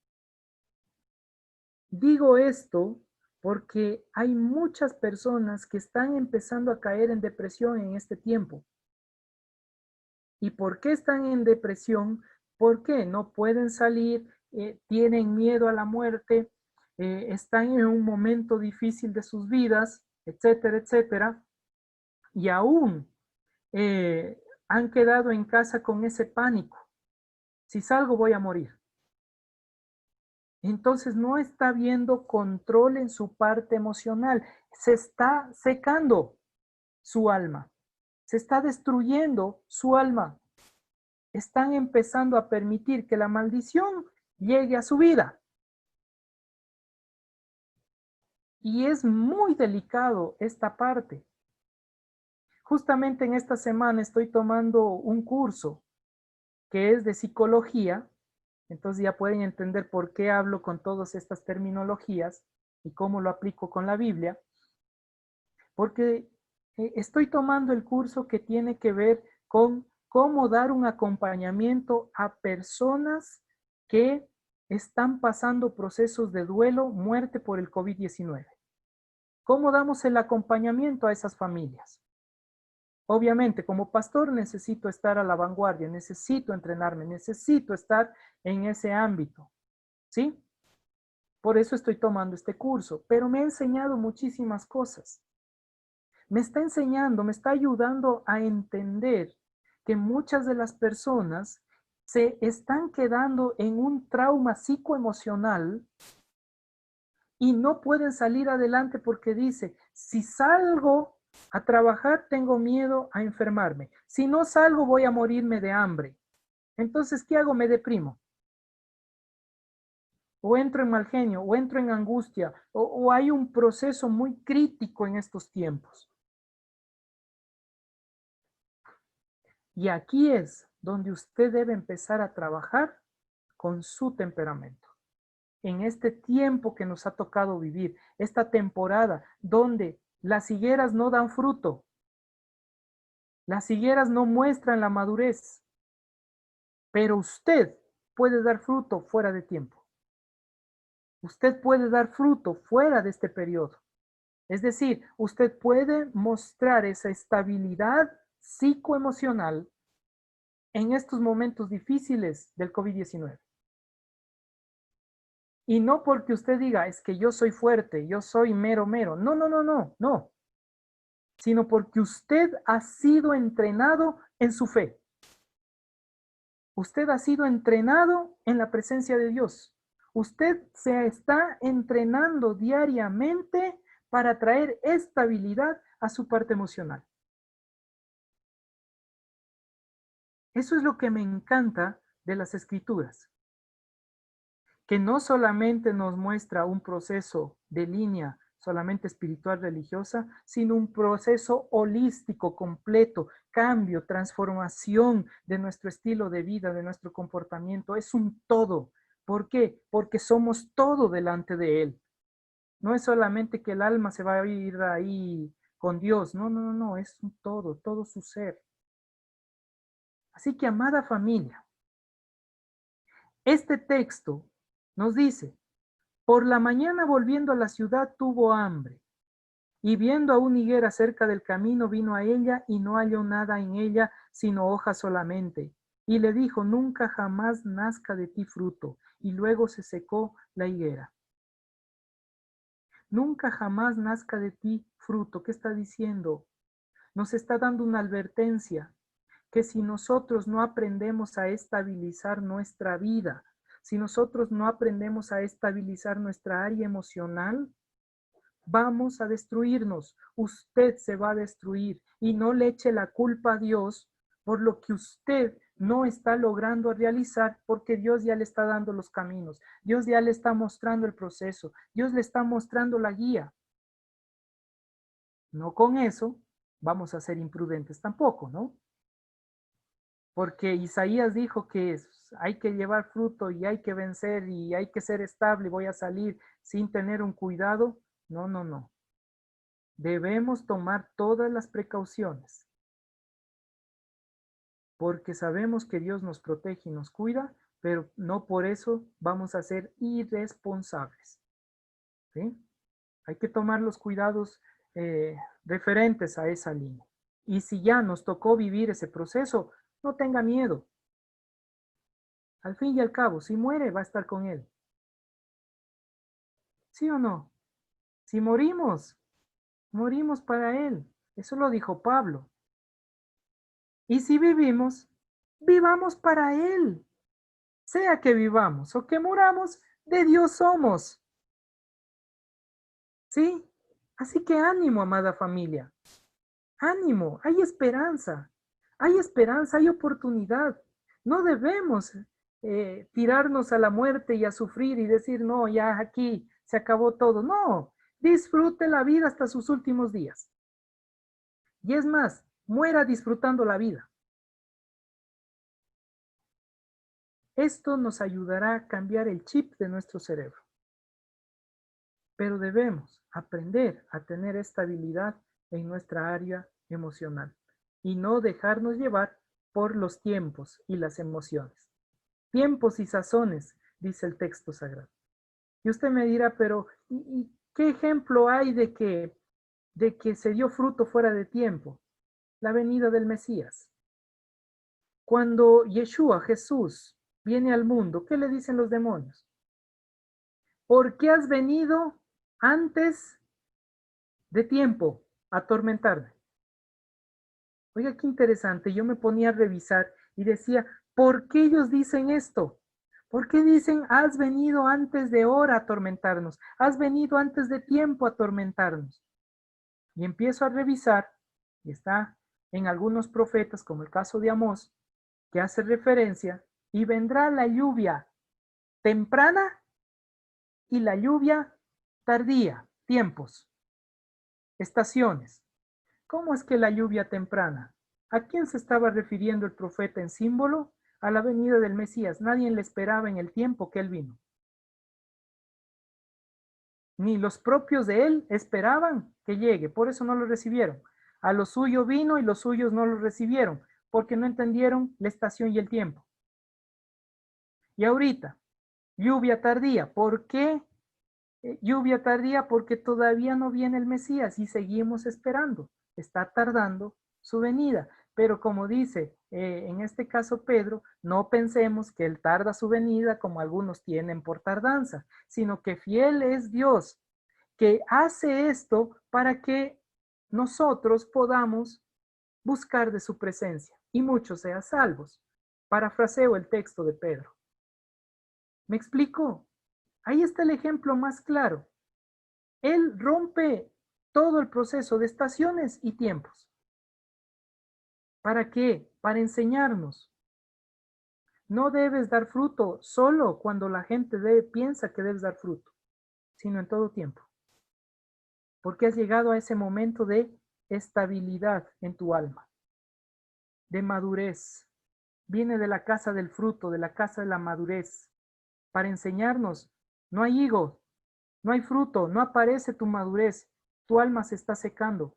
Speaker 1: Digo esto porque hay muchas personas que están empezando a caer en depresión en este tiempo. ¿Y por qué están en depresión? ¿Por qué no pueden salir? Tienen miedo a la muerte, están en un momento difícil de sus vidas, etcétera, etcétera, y aún han quedado en casa con ese pánico. Si salgo voy a morir. Entonces no está habiendo control en su parte emocional. Se está secando su alma. Se está destruyendo su alma. Están empezando a permitir que la maldición llegue a su vida. Y es muy delicado esta parte. Justamente en esta semana estoy tomando un curso que es de psicología. Entonces ya pueden entender por qué hablo con todas estas terminologías y cómo lo aplico con la Biblia. Porque estoy tomando el curso que tiene que ver con cómo dar un acompañamiento a personas que están pasando procesos de duelo, muerte por el COVID-19. ¿Cómo damos el acompañamiento a esas familias? Obviamente, como pastor necesito estar a la vanguardia, necesito entrenarme, necesito estar en ese ámbito, ¿sí? Por eso estoy tomando este curso, pero me ha enseñado muchísimas cosas. Me está enseñando, me está ayudando a entender que muchas de las personas se están quedando en un trauma psicoemocional y no pueden salir adelante porque dice, si salgo a trabajar tengo miedo a enfermarme. Si no salgo voy a morirme de hambre. Entonces, ¿qué hago? Me deprimo. O entro en mal genio, o entro en angustia, o hay un proceso muy crítico en estos tiempos. Y aquí es donde usted debe empezar a trabajar con su temperamento. En este tiempo que nos ha tocado vivir, esta temporada donde las higueras no dan fruto, las higueras no muestran la madurez, pero usted puede dar fruto fuera de tiempo. Usted puede dar fruto fuera de este periodo. Es decir, usted puede mostrar esa estabilidad psicoemocional en estos momentos difíciles del COVID-19. Y no porque usted diga, es que yo soy fuerte, yo soy mero, mero. No, no, no, no, no. Sino porque usted ha sido entrenado en su fe. Usted ha sido entrenado en la presencia de Dios. Usted se está entrenando diariamente para traer estabilidad a su parte emocional. Eso es lo que me encanta de las escrituras, que no solamente nos muestra un proceso de línea solamente espiritual religiosa, sino un proceso holístico, completo, cambio, transformación de nuestro estilo de vida, de nuestro comportamiento. Es un todo. ¿Por qué? Porque somos todo delante de Él. No es solamente que el alma se va a ir ahí con Dios. No, no, no, no. Es un todo, todo su ser. Así que, amada familia, este texto nos dice, por la mañana volviendo a la ciudad tuvo hambre, y viendo a una higuera cerca del camino vino a ella y no halló nada en ella sino hojas solamente. Y le dijo, nunca jamás nazca de ti fruto. Y luego se secó la higuera. Nunca jamás nazca de ti fruto. ¿Qué está diciendo? Nos está dando una advertencia que si nosotros no aprendemos a estabilizar nuestra vida, si nosotros no aprendemos a estabilizar nuestra área emocional, vamos a destruirnos. Usted se va a destruir y no le eche la culpa a Dios por lo que usted no está logrando realizar, porque Dios ya le está dando los caminos, Dios ya le está mostrando el proceso, Dios le está mostrando la guía. No con eso vamos a ser imprudentes tampoco, ¿no? Porque Isaías dijo que hay que llevar fruto y hay que vencer y hay que ser estable, voy a salir sin tener un cuidado. No, no, no. Debemos tomar todas las precauciones, porque sabemos que Dios nos protege y nos cuida, pero no por eso vamos a ser irresponsables. ¿Sí? Hay que tomar los cuidados referentes a esa línea. Y si ya nos tocó vivir ese proceso, no tenga miedo. Al fin y al cabo, si muere, va a estar con Él. ¿Sí o no? Si morimos, morimos para Él. Eso lo dijo Pablo. Y si vivimos, vivamos para Él. Sea que vivamos o que muramos, de Dios somos. ¿Sí? Así que ánimo, amada familia. Ánimo, hay esperanza, hay oportunidad. No debemos tirarnos a la muerte y a sufrir y decir, no, ya aquí se acabó todo. No, disfrute la vida hasta sus últimos días. Y es más, muera disfrutando la vida. Esto nos ayudará a cambiar el chip de nuestro cerebro. Pero debemos aprender a tener estabilidad en nuestra área emocional y no dejarnos llevar por los tiempos y las emociones. Tiempos y sazones, dice el texto sagrado. Y usted me dirá, pero ¿y qué ejemplo hay de que se dio fruto fuera de tiempo? La venida del Mesías. Cuando Yeshua, Jesús, viene al mundo, ¿qué le dicen los demonios? ¿Por qué has venido antes de tiempo a atormentarme? Oiga, qué interesante. Yo me ponía a revisar y decía, ¿por qué ellos dicen esto? ¿Por qué dicen, has venido antes de hora a atormentarnos? Has venido antes de tiempo a atormentarnos. Y empiezo a revisar, y está en algunos profetas, como el caso de Amós, que hace referencia, y vendrá la lluvia temprana y la lluvia tardía, tiempos, estaciones. ¿Cómo es que la lluvia temprana? ¿A quién se estaba refiriendo el profeta en símbolo? A la venida del Mesías. Nadie le esperaba en el tiempo que él vino. Ni los propios de él esperaban que llegue, por eso no lo recibieron. A lo suyo vino y los suyos no lo recibieron, porque no entendieron la estación y el tiempo. Y ahorita, lluvia tardía. ¿Por qué lluvia tardía? Porque todavía no viene el Mesías y seguimos esperando. Está tardando su venida. Pero como dice en este caso Pedro, no pensemos que él tarda su venida como algunos tienen por tardanza, sino que fiel es Dios, que hace esto para que nosotros podamos buscar de su presencia y muchos sean salvos. Parafraseo el texto de Pedro. ¿Me explico? Ahí está el ejemplo más claro. Él rompe todo el proceso de estaciones y tiempos. ¿Para qué? Para enseñarnos. No debes dar fruto solo cuando la gente piensa que debes dar fruto, sino en todo tiempo. Porque has llegado a ese momento de estabilidad en tu alma, de madurez. Viene de la casa del fruto, de la casa de la madurez, para enseñarnos, no hay higo, no hay fruto, no aparece tu madurez, tu alma se está secando.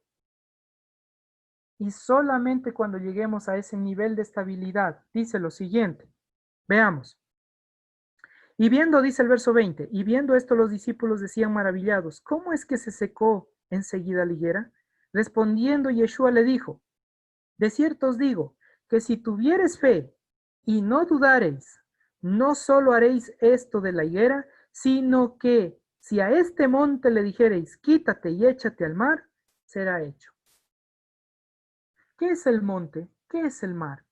Speaker 1: Y solamente cuando lleguemos a ese nivel de estabilidad, dice lo siguiente, veamos. Y viendo, dice el verso 20, y viendo esto los discípulos decían maravillados, ¿cómo es que se secó enseguida la higuera? Respondiendo Yeshua le dijo, de cierto os digo, que si tuviereis fe y no dudareis, no solo haréis esto de la higuera, sino que si a este monte le dijereis, quítate y échate al mar, será hecho. ¿Qué es el monte? ¿Qué es el mar?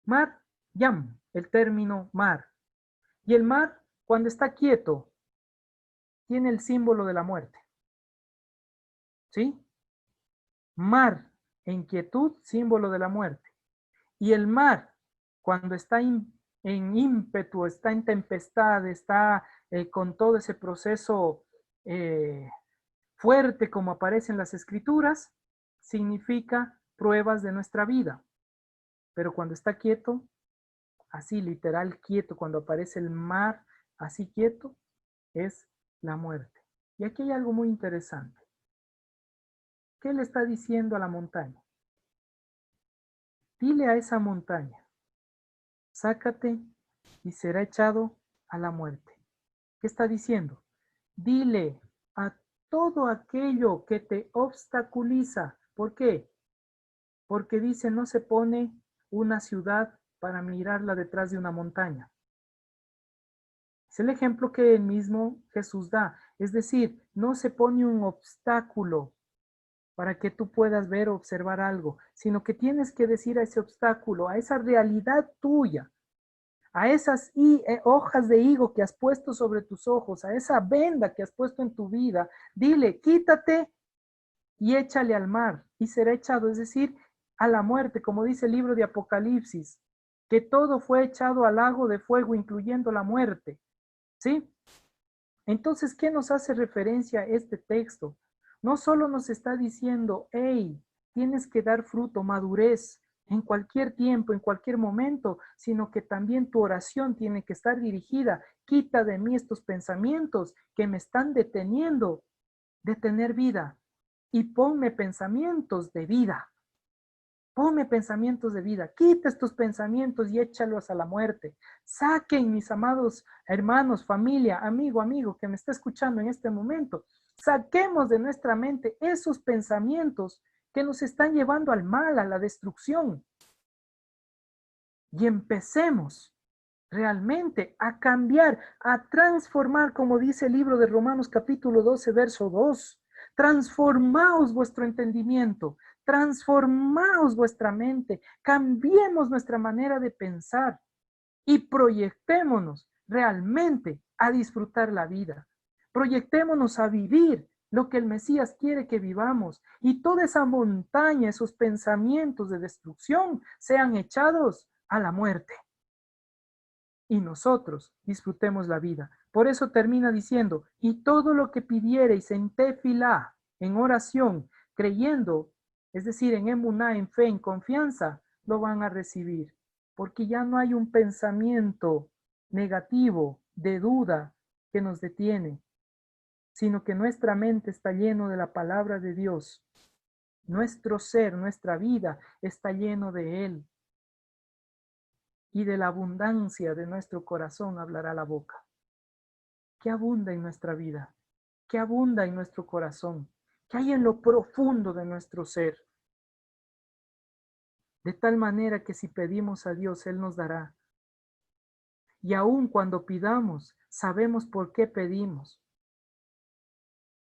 Speaker 1: Mar, yam, el término mar. Y el mar, cuando está quieto, tiene el símbolo de la muerte. ¿Sí? Mar, en quietud, símbolo de la muerte. Y el mar, cuando está en ímpetu, está en tempestad, está con todo ese proceso fuerte como aparece en las escrituras, significa pruebas de nuestra vida. Pero cuando está quieto, así literal quieto, cuando aparece el mar así quieto, es la muerte. Y aquí hay algo muy interesante. ¿qué le está diciendo a la montaña? Dile a esa montaña, sácate y será echado a la muerte. ¿Qué está diciendo? Dile a todo aquello que te obstaculiza. ¿Por qué? Porque dice, no se pone una ciudad para mirarla detrás de una montaña. Es el ejemplo que el mismo Jesús da. Es decir, no se pone un obstáculo para que tú puedas ver o observar algo, sino que tienes que decir a ese obstáculo, a esa realidad tuya, a esas hojas de higo que has puesto sobre tus ojos, a esa venda que has puesto en tu vida, dile, quítate y échale al mar y será echado, es decir, a la muerte, como dice el libro de Apocalipsis, que todo fue echado al lago de fuego, incluyendo la muerte. ¿Sí? Entonces, ¿qué nos hace referencia a este texto? No solo nos está diciendo, hey, tienes que dar fruto, madurez, en cualquier tiempo, en cualquier momento, sino que también tu oración tiene que estar dirigida. Quita de mí estos pensamientos que me están deteniendo de tener vida y ponme pensamientos de vida. Ponme pensamientos de vida, quita estos pensamientos y échalos a la muerte. Saquen, mis amados hermanos, familia, amigo que me está escuchando en este momento. Saquemos de nuestra mente esos pensamientos que nos están llevando al mal, a la destrucción. Y empecemos realmente a cambiar, a transformar, como dice el libro de Romanos capítulo 12, verso 2. Transformaos vuestro entendimiento, transformaos vuestra mente, cambiemos nuestra manera de pensar y proyectémonos realmente a disfrutar la vida. Proyectémonos a vivir lo que el Mesías quiere que vivamos y toda esa montaña, esos pensamientos de destrucción sean echados a la muerte y nosotros disfrutemos la vida. Por eso termina diciendo, y todo lo que pidiereis en tefilá, en oración, creyendo, es decir, en emuná, en fe, en confianza, lo van a recibir. Porque ya no hay un pensamiento negativo, de duda, que nos detiene, sino que nuestra mente está lleno de la palabra de Dios. Nuestro ser, nuestra vida está lleno de Él. Y de la abundancia de nuestro corazón hablará la boca. ¿Qué abunda en nuestra vida? ¿Qué abunda en nuestro corazón? ¿Qué hay en lo profundo de nuestro ser? De tal manera que si pedimos a Dios, Él nos dará. Y aun cuando pidamos, sabemos por qué pedimos.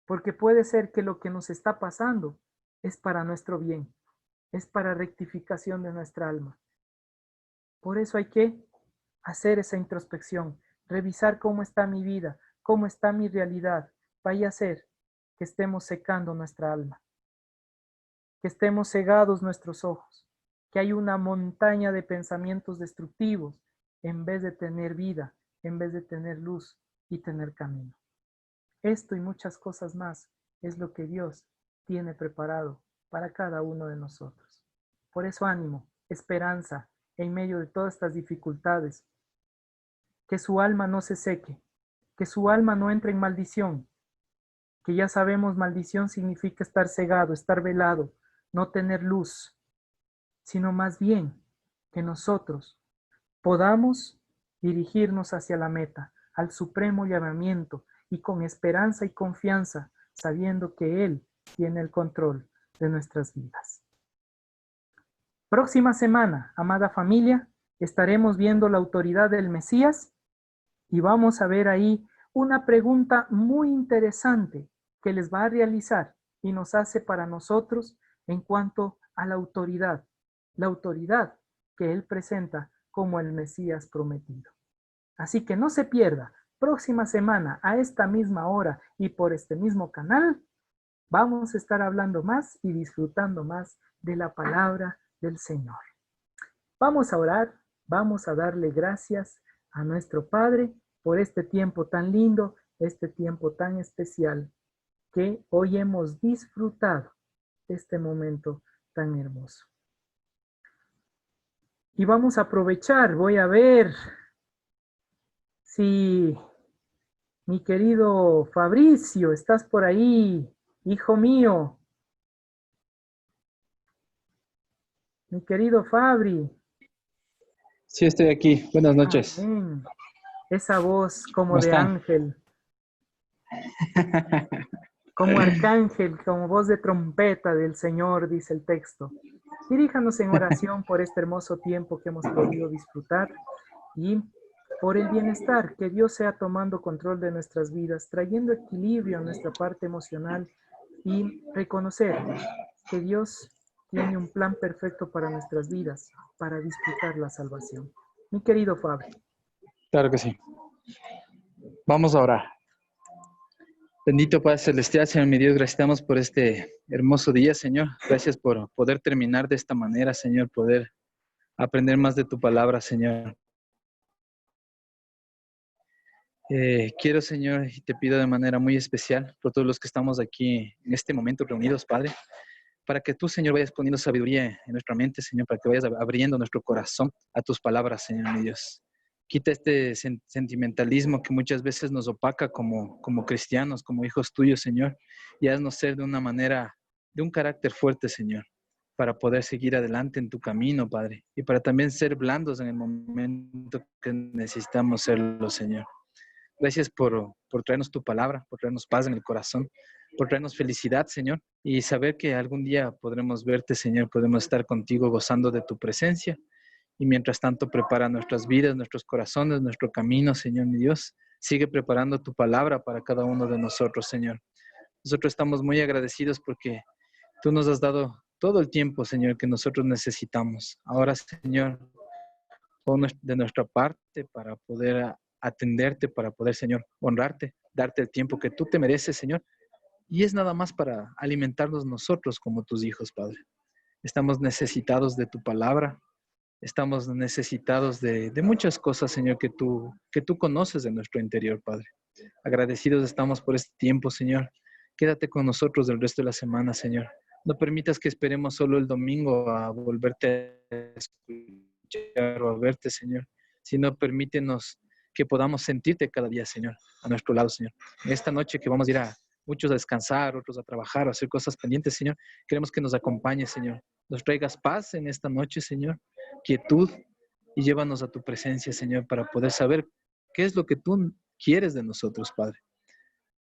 Speaker 1: Porque puede ser que lo que nos está pasando es para nuestro bien, es para rectificación de nuestra alma. Por eso hay que hacer esa introspección, revisar cómo está mi vida, cómo está mi realidad. Vaya a ser que estemos secando nuestra alma, que estemos cegados nuestros ojos, que hay una montaña de pensamientos destructivos en vez de tener vida, en vez de tener luz y tener camino. Esto y muchas cosas más es lo que Dios tiene preparado para cada uno de nosotros. Por eso ánimo, esperanza en medio de todas estas dificultades. Que su alma no se seque, que su alma no entre en maldición, que ya sabemos maldición significa estar cegado, estar velado, no tener luz, sino más bien que nosotros podamos dirigirnos hacia la meta, al supremo llamamiento y con esperanza y confianza, sabiendo que Él tiene el control de nuestras vidas. Próxima semana, amada familia, estaremos viendo la autoridad del Mesías y vamos a ver ahí una pregunta muy interesante que les va a realizar y nos hace para nosotros en cuanto a la autoridad que Él presenta como el Mesías prometido. Así que no se pierda, próxima semana a esta misma hora y por este mismo canal, vamos a estar hablando más y disfrutando más de la palabra del Señor. Vamos a orar, vamos a darle gracias a nuestro Padre por este tiempo tan lindo, este tiempo tan especial que hoy hemos disfrutado de este momento tan hermoso. Y vamos a aprovechar, voy a ver si mi querido Fabricio, estás por ahí, hijo mío. Mi querido Fabri.
Speaker 4: Sí, estoy aquí. Buenas noches.
Speaker 1: Amén. Esa voz como
Speaker 4: ¿Cómo
Speaker 1: de
Speaker 4: están?
Speaker 1: ángel, como arcángel, como voz de trompeta del Señor, dice el texto. Diríjanos en oración por este hermoso tiempo que hemos podido disfrutar y por el bienestar, que Dios sea tomando control de nuestras vidas, trayendo equilibrio a nuestra parte emocional y reconocer que Dios tiene un plan perfecto para nuestras vidas, para disfrutar la salvación. Mi querido Fabio.
Speaker 4: Claro que sí. Vamos a orar. Bendito Padre Celestial, Señor mi Dios, gracias damos por este hermoso día, Señor. Gracias por poder terminar de esta manera, Señor, poder aprender más de tu palabra, Señor. Quiero, Señor, y te pido de manera muy especial por todos los que estamos aquí en este momento reunidos, Padre, para que tú, Señor, vayas poniendo sabiduría en nuestra mente, Señor, para que vayas abriendo nuestro corazón a tus palabras, Señor mi Dios. Quita este sentimentalismo que muchas veces nos opaca como cristianos, como hijos tuyos, Señor, y haznos ser de una manera, de un carácter fuerte, Señor, para poder seguir adelante en tu camino, Padre, y para también ser blandos en el momento que necesitamos serlo, Señor. Gracias por traernos tu palabra, por traernos paz en el corazón, por traernos felicidad, Señor, y saber que algún día podremos verte, Señor, podemos estar contigo gozando de tu presencia. Y mientras tanto, prepara nuestras vidas, nuestros corazones, nuestro camino, Señor mi Dios. Sigue preparando tu palabra para cada uno de nosotros, Señor. Nosotros estamos muy agradecidos porque tú nos has dado todo el tiempo, Señor, que nosotros necesitamos. Ahora, Señor, pon de nuestra parte para poder atenderte, para poder, Señor, honrarte, darte el tiempo que tú te mereces, Señor. Y es nada más para alimentarnos nosotros como tus hijos, Padre. Estamos necesitados de tu palabra. Estamos necesitados de muchas cosas, Señor, que tú conoces de nuestro interior, Padre. Agradecidos estamos por este tiempo, Señor. Quédate con nosotros el resto de la semana, Señor. No permitas que esperemos solo el domingo a volverte a escuchar o a verte, Señor, sino permítenos que podamos sentirte cada día, Señor, a nuestro lado, Señor. En esta noche que vamos a ir a muchos a descansar, otros a trabajar, a hacer cosas pendientes, Señor, queremos que nos acompañes, Señor. Nos traigas paz en esta noche, Señor, quietud, y llévanos a tu presencia, Señor, para poder saber qué es lo que tú quieres de nosotros, Padre.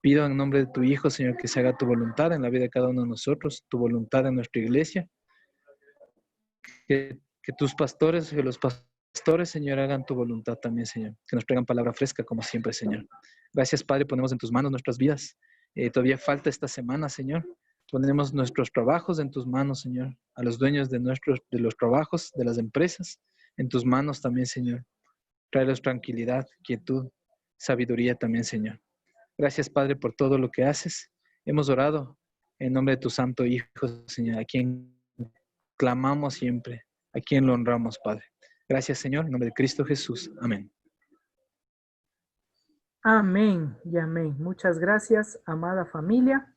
Speaker 4: Pido en nombre de tu Hijo, Señor, que se haga tu voluntad en la vida de cada uno de nosotros, tu voluntad en nuestra iglesia, que tus pastores, que los pastores, Señor, hagan tu voluntad también, Señor, que nos traigan palabra fresca como siempre, Señor. Gracias, Padre, ponemos en tus manos nuestras vidas. Todavía falta esta semana, Señor. Ponemos nuestros trabajos en tus manos, Señor, a los dueños de los trabajos, de las empresas, en tus manos también, Señor. Tráelos tranquilidad, quietud, sabiduría también, Señor. Gracias, Padre, por todo lo que haces. Hemos orado en nombre de tu Santo Hijo, Señor, a quien clamamos siempre, a quien lo honramos, Padre. Gracias, Señor, en nombre de Cristo Jesús. Amén.
Speaker 1: Amén y amén. Muchas gracias, amada familia.